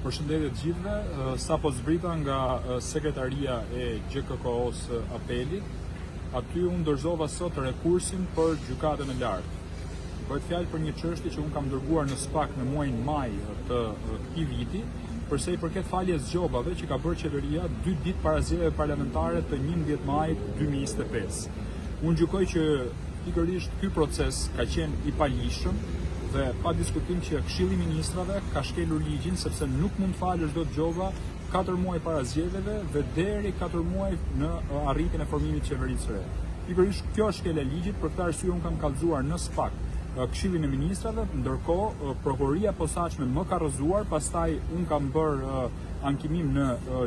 Përshëndetje të gjithëve, sapo zbrita nga sekretaria e GKK-s Apelit, aty unë dorëzova sot rekursin për gjykatën e lartë. Bëhet fjalë për një çështje që unë kam dërguar në SPAK në muajin maj të këtij viti, përsa i përket faljes gjobave që ka bërë qeveria 2 ditë para zgjedhjeve parlamentare të 11 majit 2025. Unë gjykoj që pikërisht ky proces ka qenë i palishëm dhe pa diskutim që Këshilli i Ministrave ka shkelur ligjin, sepse nuk mund të falësh çdo gjoba 4 muaj para zgjedhjeve dhe deri 4 muaj në arritjen e formimit të qeverisë së re. Pikërisht kjo është shkelja e ligjit, për këtë arsye unë kam kallëzuar në SPAK Këshillin e Ministrave, ndërkohë prokuroria e posaçme më ka rrëzuar, pastaj unë kam bërë ankimim në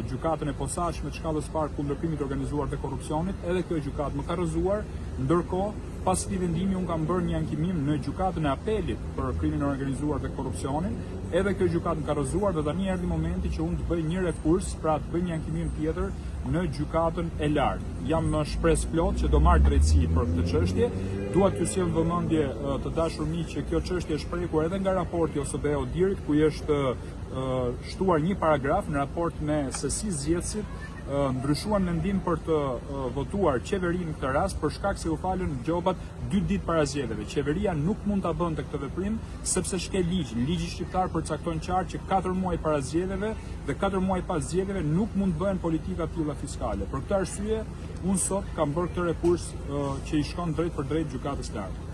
gjykatën e posaçme të shkallës parë kundër krimit të organizuar dhe korrupsionit, edhe kjo gjykatë më ka rrëzuar, ndërkohë pas këtij vendimi unë kam bërë një ankimim në gjykatën e Apelit për krimin e organizuar dhe korrupsionin, edhe kjo gjykatë më ka rrëzuar dhe tani erdhi momenti që unë të bëj një rekurs, pra të bëj një ankimim tjetër në gjykatën e lartë. Jam shpresë plot që do marr drejtësi për këtë çështje. Dua t'ju sjell vëmendje të dashur miq që kjo çështje është prekur edhe nga raporti OSBE Odirit, ku është shtuar një paragraf në raport me se si zgjedhësit ndryshuan mendim për të votuar qeverinë në këtë rast për shkak se u falën gjobat 2 ditë para zgjedhjeve. Qeveria nuk mund ta bënte këtë veprim sepse shkel ligjin. Ligji shqiptar përcakton qartë që 4 muaj para zgjedhjeve dhe 4 muaj pas zgjedhjeve nuk mund bëhen politika të tilla fiskale. Për këtë arsye, unë sot kam bërë këtë rekurs që i shkon drejt për drejt gjykatës lartë.